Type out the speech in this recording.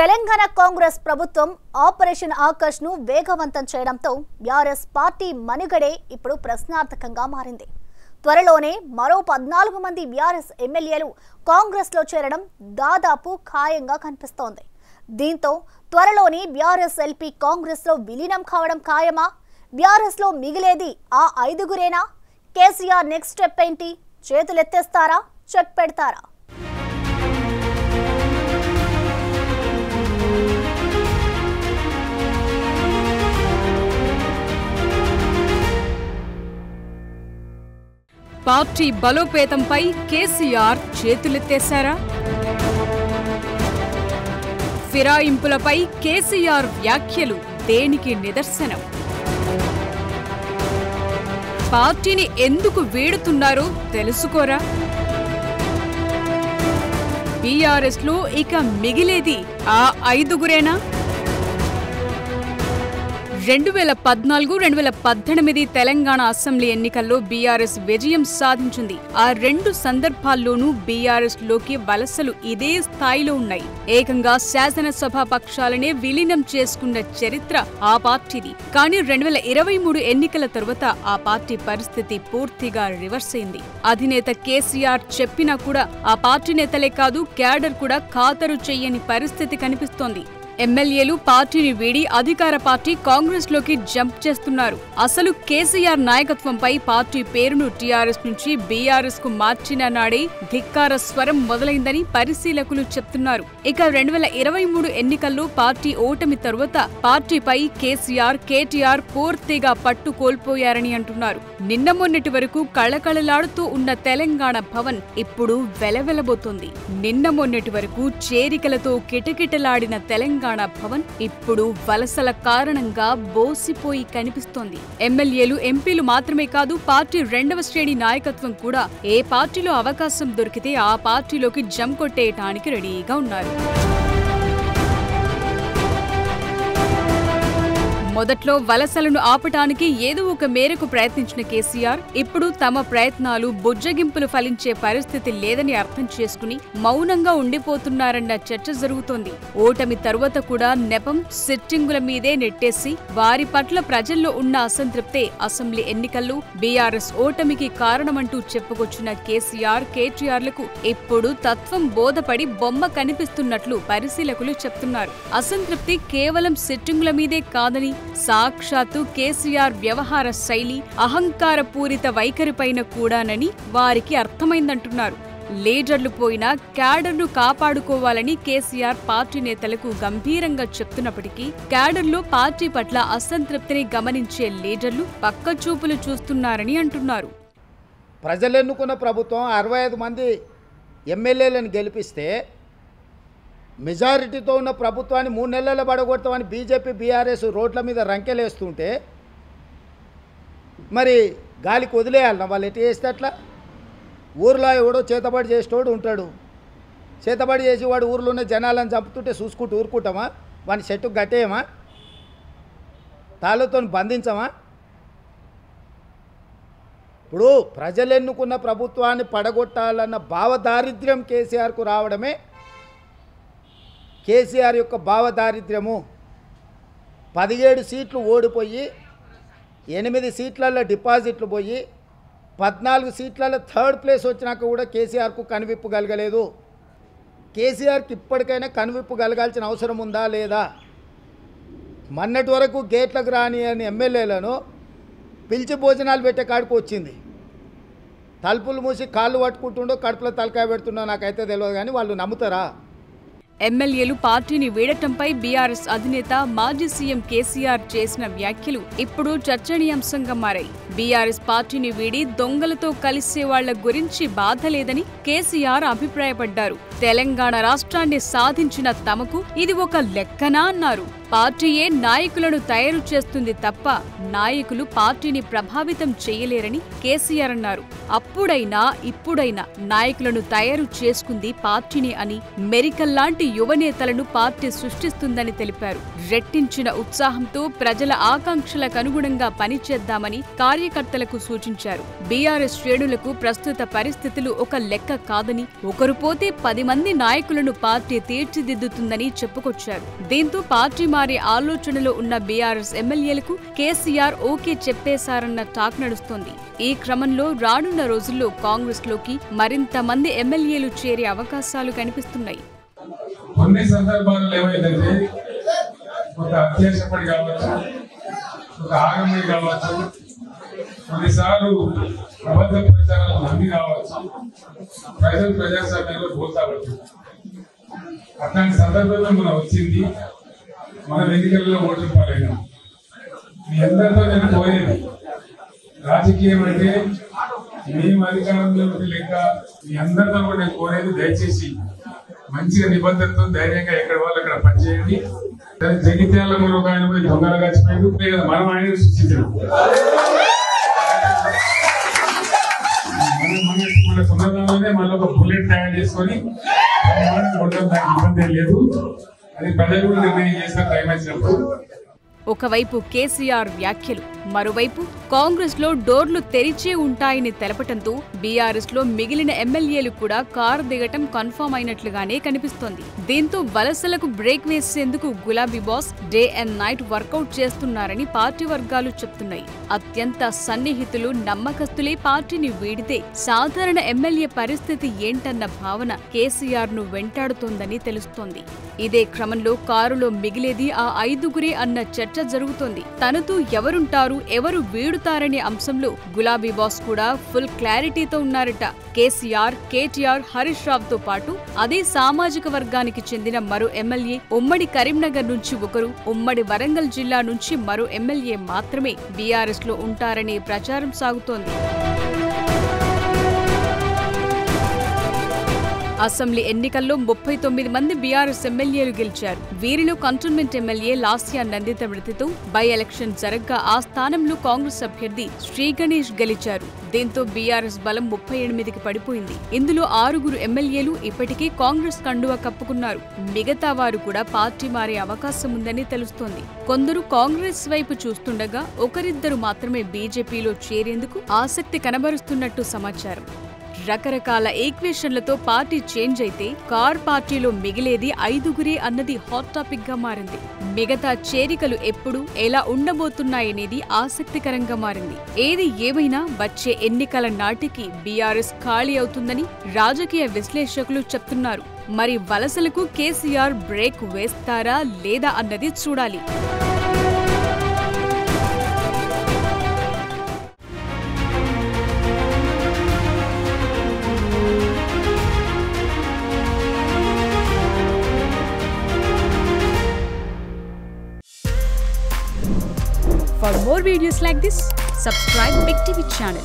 తెలంగాణ కాంగ్రెస్ ప్రభుత్వం ఆపరేషన్ ఆకాష్ ను వేగవంతం చేయడంతో బీఆర్ఎస్ పార్టీ మనుగడే ఇప్పుడు ప్రశ్నార్థకంగా మారింది. త్వరలోనే మరో 14 మంది బీఆర్ఎస్ ఎమ్మెల్యేలు కాంగ్రెస్ లో చేరడం దాదాపు ఖాయంగా కనిపిస్తోంది. దీంతో త్వరలోనే బీఆర్ఎస్ ఎల్పీ కాంగ్రెస్ లో విలీనం కావడం ఖాయమా? బీఆర్ఎస్ లో మిగిలేది ఆ 5గురేనా? కేసీఆర్ నెక్స్ట్ స్టెప్ ఏంటి? చేతులెత్తేస్తారా? చెక్ పెడతారా? పార్టీ బలోపేతంపై కేసీఆర్ చేతులెత్తేశారా? ఫిరాయింపులపై కేసీఆర్ వ్యాఖ్యలు దేనికి నిదర్శనం? పార్టీని ఎందుకు వీడుతున్నారో తెలుసుకోరా? బీఆర్ఎస్ లో ఇక మిగిలేది ఆ 5గురేనా? 2014-2018 తెలంగాణ అసెంబ్లీ ఎన్నికల్లో బీఆర్ఎస్ విజయం సాధించింది. ఆ 2 సందర్భాల్లోనూ బీఆర్ఎస్ లోకి వలసలు ఇదే స్థాయిలో ఉన్నాయి. ఏకంగా శాసనసభ పక్షాలనే విలీనం చేసుకున్న చరిత్ర ఆ పార్టీది. కానీ 2023 ఎన్నికల తరువాత ఆ పార్టీ పరిస్థితి పూర్తిగా రివర్స్ అయింది. అధినేత కేసీఆర్ చెప్పినా కూడా ఆ పార్టీ నేతలే కాదు, క్యాడర్ కూడా ఖాతరు చెయ్యని పరిస్థితి కనిపిస్తోంది. ఎమ్మెల్యేలు పార్టీని వీడి అధికార పార్టీ కాంగ్రెస్ లోకి జంప్ చేస్తున్నారు. అసలు కేసీఆర్ నాయకత్వంపై పార్టీ పేరును టీఆర్ఎస్ నుంచి బీఆర్ఎస్ కు మార్చిన నాడే ధిక్కార స్వరం మొదలైందని పరిశీలకులు చెప్తున్నారు. ఇక 2023 ఎన్నికల్లో పార్టీ ఓటమి తరువాత పార్టీపై కేసీఆర్, కేటీఆర్ పూర్తిగా పట్టు కోల్పోయారని అంటున్నారు. నిన్న మొన్నటి వరకు కళకళలాడుతూ ఉన్న తెలంగాణ భవన్ ఇప్పుడు వెలవెలబోతోంది. నిన్న మొన్నటి వరకు చేరికలతో కిటకిటలాడిన తెలంగాణ భవన్ ఇప్పుడు వలసల కారణంగా బోసిపోయి కనిపిస్తోంది. ఎమ్మెల్యేలు, ఎంపీలు మాత్రమే కాదు, పార్టీ 2వ శ్రేణి నాయకత్వం కూడా ఏ పార్టీలో అవకాశం దొరికితే ఆ పార్టీలోకి జం కొట్టేయటానికి రెడీగా ఉన్నారు. మొదట్లో వలసలను ఆపటానికి ఏదో ఒక మేరకు ప్రయత్నించిన కేసీఆర్ ఇప్పుడు తమ ప్రయత్నాలు బుజ్జగింపులు ఫలించే పరిస్థితి లేదని అర్థం చేసుకుని మౌనంగా ఉండిపోతున్నారన్న చర్చ జరుగుతోంది. ఓటమి తరువాత కూడా నెపం, సిట్టింగుల మీదే నెట్టేసి వారి పట్ల ప్రజల్లో ఉన్న అసంతృప్తే అసెంబ్లీ ఎన్నికల్లో బీఆర్ఎస్ ఓటమికి కారణమంటూ చెప్పుకొచ్చిన కేసీఆర్, కేటీఆర్లకు ఇప్పుడు తత్వం బోధపడి బొమ్మ కనిపిస్తున్నట్లు పరిశీలకులు చెప్తున్నారు. అసంతృప్తి కేవలం సిట్టింగుల మీదే కాదని సాక్షాత్తు కేసీఆర్ వ్యవహార శైలి, అహంకారపూరిత వైఖరిపైన కూడానని వారికి అర్థమైందంటున్నారు. లీడర్లు పోయినా క్యాడర్ను కాపాడుకోవాలని కేసీఆర్ పార్టీ నేతలకు గంభీరంగా చెప్తున్నప్పటికీ క్యాడర్లో పార్టీ పట్ల అసంతృప్తిని గమనించే లీడర్లు పక్కచూపులు చూస్తున్నారని అంటున్నారు. ప్రజలెన్నుకున్న ప్రభుత్వం 65 మంది ఎమ్మెల్యేలను గెలిపిస్తే మెజారిటీతో ఉన్న ప్రభుత్వాన్ని 3 నెలల్లో పడగొడతామని బీజేపీ, బీఆర్ఎస్ రోడ్ల మీద రంకెలేస్తుంటే మరి గాలికి వదిలేయాలన్నా? వాళ్ళు ఎటు చేస్తే అట్లా? ఊర్లో ఎవడో చేతబడి చేసేటోడు ఉంటాడు. చేతబడి చేసి వాడు ఊర్లో ఉన్న జనాలను చంపుతుంటే చూసుకుంటూ ఊరుకుంటామా? వాని చెట్టుకు కట్టేయమా? తాళ్ళతో బంధించమా? ఇప్పుడు ప్రజలు ఎన్నుకున్న ప్రభుత్వాన్ని పడగొట్టాలన్న భావదారిద్ర్యం కేసీఆర్కు రావడమే కేసీఆర్ యొక్క భావదారిద్ర్యము. 17 సీట్లు ఓడిపోయి 8 సీట్లలో డిపాజిట్లు పోయి 14 సీట్లలో 3rd ప్లేస్ వచ్చినాక కూడా కేసీఆర్కు కనువిప్పు కలగలేదు. కేసీఆర్కి ఇప్పటికైనా కనువిప్పు కలగాల్సిన అవసరం ఉందా లేదా? మొన్నటి వరకు గేట్లకు రాని అని ఎమ్మెల్యేలను పిలిచి భోజనాలు పెట్టే కాడికి వచ్చింది. తలుపులు మూసి కాళ్ళు పట్టుకుంటుండో కడుపులో తలకాయ పెడుతుండో నాకైతే తెలియదు, కానీ వాళ్ళు నమ్ముతారా? ఎమ్మెల్యేలు పార్టీని వీడటంపై బీఆర్ఎస్ అధినేత, మాజీ సీఎం కేసీఆర్ చేసిన వ్యాఖ్యలు ఇప్పుడు చర్చనీయాంశంగా మారాయి. బీఆర్ఎస్ పార్టీని వీడి దొంగలతో కలిసే వాళ్ల గురించి బాధ లేదని కేసీఆర్ అభిప్రాయపడ్డారు. తెలంగాణ రాష్ట్రాన్ని సాధించిన తమకు ఇది ఒక లెక్కనా అన్నారు. పార్టీయే నాయకులను తయారు చేస్తుంది తప్ప నాయకులు పార్టీని ప్రభావితం చేయలేరని కేసీఆర్ అన్నారు. అప్పుడైనా ఇప్పుడైనా నాయకులను తయారు చేసుకుంది పార్టీనే అని మెరికల్ లాంటి యువనేతలను పార్టీ సృష్టిస్తుందని తెలిపారు. రెట్టించిన ఉత్సాహంతో ప్రజల ఆకాంక్షలకు అనుగుణంగా పనిచేద్దామని కార్యకర్తలకు సూచించారు. బీఆర్ఎస్ శ్రేణులకు ప్రస్తుత పరిస్థితులు ఒక లెక్క కాదని, ఒకరు పోతే 10 మంది నాయకులను పార్టీ తీర్చిదిద్దుతుందని చెప్పుకొచ్చారు. దీంతో పార్టీ మారే ఆలోచనలో ఉన్న బీఆర్ఎస్ ఎమ్మెల్యేలకు కేసీఆర్ ఓకే చెప్పేశారన్న టాక్ నడుస్తోంది. ఈ క్రమంలో రానున్న రోజుల్లో కాంగ్రెస్ లోకి మరింత మంది ఎమ్మెల్యేలు చేరే అవకాశాలు కనిపిస్తున్నాయి. కొన్ని సందర్భాల్లో ఏమైందంటే ఒక అత్యాశపడి కావచ్చు, ఒక ఆగమని కావచ్చు, కొన్నిసార్లు అబద్ధ ప్రచారాలు నమ్మి కావచ్చు, ప్రజలు ప్రజాస్వామ్యంలో పోతావచ్చు. అట్లాంటి సందర్భంలో మనం వచ్చింది, మనం ఎన్నికల్లో ఓట్లు పాలైనాం. మీ అందరితో నేను కోరేది, రాజకీయం అంటే మేము అధికారంలోకి లెక్క మీ అందరితో కూడా నేను కోరేది, దయచేసి మంచిగా నిబద్ధతతో ధైర్యంగా ఎక్కడ వాళ్ళు అక్కడ పనిచేయండి. జగిత్యాలలో ఒక ఆయన పోయి దొంగలు గచ్చిపోయింది కదా, మనం ఆయన సృష్టించాం. మన సొంతంలోనే మళ్ళీ ఒక బుల్లెట్ తయారు చేసుకొని కొట్టడం దానికి ఇబ్బంది ఏం లేదు. అది ప్రజలు కూడా నిర్ణయం చేస్తారు టైం వచ్చినప్పుడు. ఒకవైపు కేసీఆర్ వ్యాఖ్యలు, మరోవైపు కాంగ్రెస్ లో డోర్లు తెరిచే ఉంటాయని తెలపటంతో బీఆర్ఎస్ లో మిగిలిన ఎమ్మెల్యేలు కూడా కారు దిగటం కన్ఫర్మ్ అయినట్లుగానే కనిపిస్తోంది. దీంతో వలసలకు బ్రేక్ వేసేందుకు గులాబీ boss day and night workout చేస్తున్నారని పార్టీ వర్గాలు చెప్తున్నాయి. అత్యంత సన్నిహితులు, నమ్మకస్తులే పార్టీని వీడితే సాధారణ ఎమ్మెల్యే పరిస్థితి ఏంటన్న భావన కేసీఆర్ ను వెంటాడుతోందని తెలుస్తోంది. ఇదే క్రమంలో కారులో మిగిలేది ఆ 5గురే అన్న చర్చ జరుగుతోంది. తనతో ఎవరుంటారు, ఎవరు వీడుతారనే అంశంలో గులాబీ బాస్ కూడా ఫుల్ క్లారిటీతో ఉన్నారట. కేసీఆర్, కేటీఆర్, హరీష్ రావుతో పాటు అదే సామాజిక వర్గానికి చెందిన మరో ఎమ్మెల్యే, ఉమ్మడి కరీంనగర్ నుంచి ఒకరు, ఉమ్మడి వరంగల్ జిల్లా నుంచి మరో ఎమ్మెల్యే మాత్రమే బీఆర్ఎస్ లో ఉంటారనే ప్రచారం సాగుతోంది. అసెంబ్లీ ఎన్నికల్లో 39 మంది బీఆర్ఎస్ ఎమ్మెల్యేలు గెలిచారు. వీరిలో కంటోన్మెంట్ ఎమ్మెల్యే లాస్యా నందిత మృతితో బై ఎలక్షన్ జరగ్గా ఆ స్థానంలో కాంగ్రెస్ అభ్యర్థి శ్రీ గణేష్ గెలిచారు. దీంతో బీఆర్ఎస్ బలం 38కి పడిపోయింది. ఇందులో 6గురు ఎమ్మెల్యేలు ఇప్పటికే కాంగ్రెస్ కండువా కప్పుకున్నారు. మిగతా వారు కూడా పార్టీ మారే అవకాశం ఉందని తెలుస్తోంది. కొందరు కాంగ్రెస్ వైపు చూస్తుండగా ఒకరిద్దరు మాత్రమే బీజేపీలో చేరేందుకు ఆసక్తి కనబరుస్తున్నట్టు సమాచారం. రకరకాల ఈక్వేషన్లతో పార్టీ చేంజ్ అయితే కార్ పార్టీలో మిగిలేది 5గురే అన్నది హాట్ టాపిక్ గా మారింది. మిగతా చేరికలు ఎప్పుడు, ఎలా ఉండబోతున్నాయనేది ఆసక్తికరంగా మారింది. ఏది ఏమైనా వచ్చే ఎన్నికల నాటికి బీఆర్ఎస్ ఖాళీ అవుతుందని రాజకీయ విశ్లేషకులు చెప్తున్నారు. మరి వలసలకు కేసీఆర్ బ్రేక్ వేస్తారా లేదా అన్నది చూడాలి. For more videos like this, subscribe Big TV channel.